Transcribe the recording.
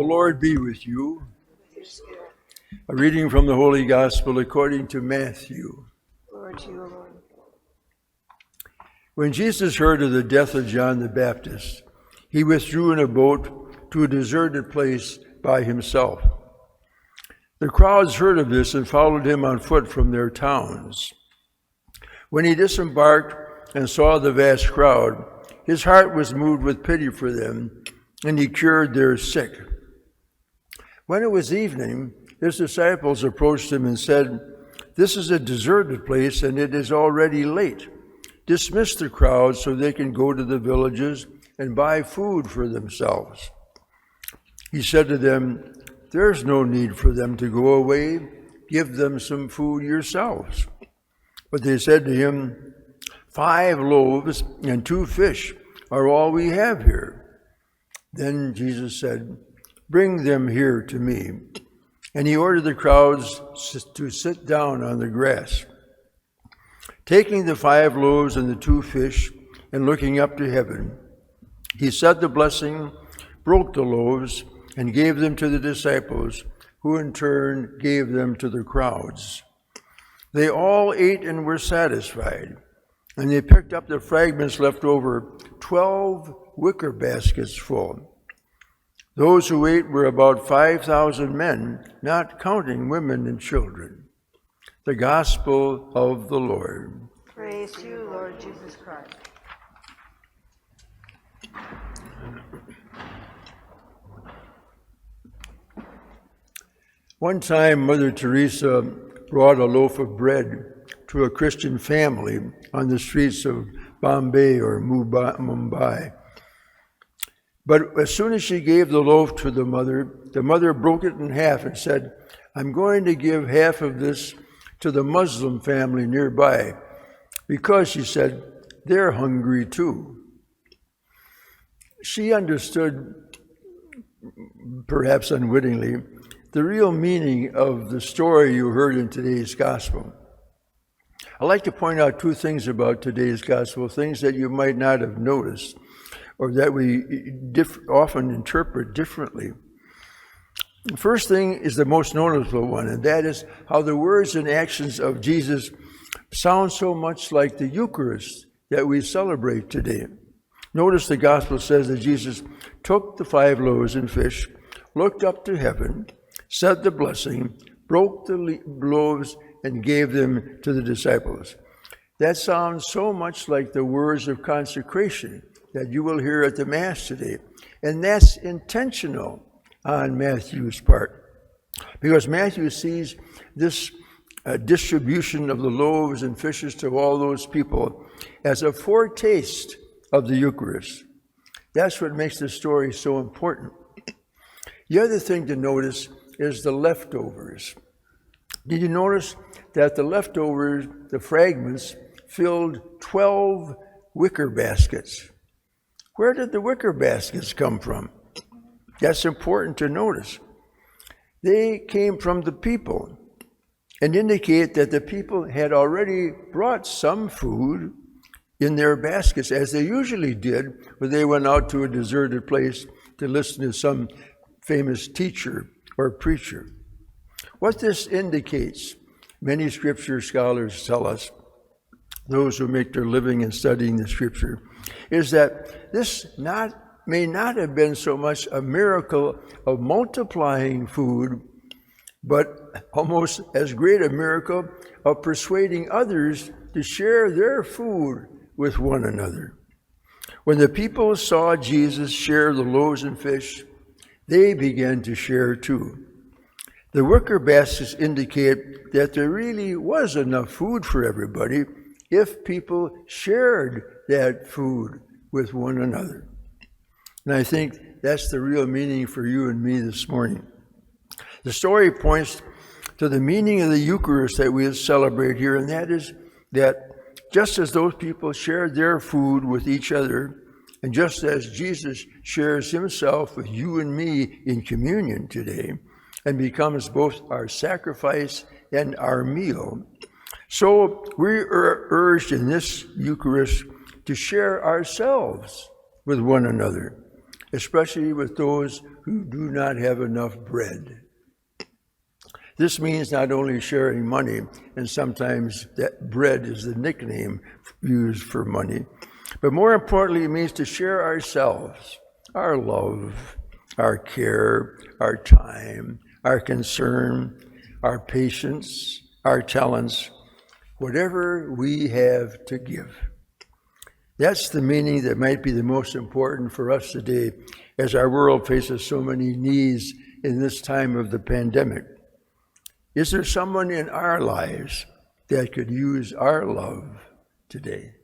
The Lord be with you. A reading from the Holy Gospel according to Matthew. Glory to you, Lord. When Jesus heard of the death of John the Baptist, he withdrew in a boat to a deserted place by himself. The crowds heard of this and followed him on foot from their towns. When he disembarked and saw the vast crowd, his heart was moved with pity for them, and he cured their sick. When it was evening, his disciples approached him and said, "This is a deserted place, and it is already late. Dismiss the crowd so they can go to the villages and buy food for themselves." He said to them, "There's no need for them to go away. Give them some food yourselves." But they said to him, 5 loaves and 2 fish are all we have here." Then Jesus said, "Bring them here to me." And he ordered the crowds to sit down on the grass. Taking the 5 loaves and the 2 fish, and looking up to heaven, he said the blessing, broke the loaves, and gave them to the disciples, who in turn gave them to the crowds. They all ate and were satisfied, and they picked up the fragments left over, 12 wicker baskets full. Those who ate were about 5,000 men, not counting women and children. The Gospel of the Lord. Praise to you, Lord Jesus Christ. One time, Mother Teresa brought a loaf of bread to a Christian family on the streets of Bombay or Mumbai. But as soon as she gave the loaf to the mother broke it in half and said, "I'm going to give half of this to the Muslim family nearby, because," she said, "they're hungry too." She understood, perhaps unwittingly, the real meaning of the story you heard in today's gospel. I'd like to point out 2 things about today's gospel, things that you might not have noticed or that we often interpret differently. The first thing is the most noticeable one, and that is how the words and actions of Jesus sound so much like the Eucharist that we celebrate today. Notice the gospel says that Jesus took the 5 loaves and fish, looked up to heaven, said the blessing, broke the loaves, and gave them to the disciples. That sounds so much like the words of consecration that you will hear at the Mass today. And that's intentional on Matthew's part, because Matthew sees this distribution of the loaves and fishes to all those people as a foretaste of the Eucharist. That's what makes the story so important. The other thing to notice is the leftovers. Did you notice that the leftovers, the fragments, filled 12 wicker baskets? Where did the wicker baskets come from? That's important to notice. They came from the people and indicate that the people had already brought some food in their baskets, as they usually did when they went out to a deserted place to listen to some famous teacher or preacher. What this indicates, many scripture scholars tell us, those who make their living in studying the scripture, is that this may not have been so much a miracle of multiplying food, but almost as great a miracle of persuading others to share their food with one another. When the people saw Jesus share the loaves and fish, they began to share too. The wicker baskets indicate that there really was enough food for everybody if people shared that food with one another. And I think that's the real meaning for you and me this morning. The story points to the meaning of the Eucharist that we celebrate here, and that is that just as those people shared their food with each other, and just as Jesus shares himself with you and me in communion today, and becomes both our sacrifice and our meal, so we are urged in this Eucharist to share ourselves with one another, especially with those who do not have enough bread. This means not only sharing money, and sometimes that bread is the nickname used for money, but more importantly, it means to share ourselves, our love, our care, our time, our concern, our patience, our talents, whatever we have to give. That's the meaning that might be the most important for us today as our world faces so many needs in this time of the pandemic. Is there someone in our lives that could use our love today?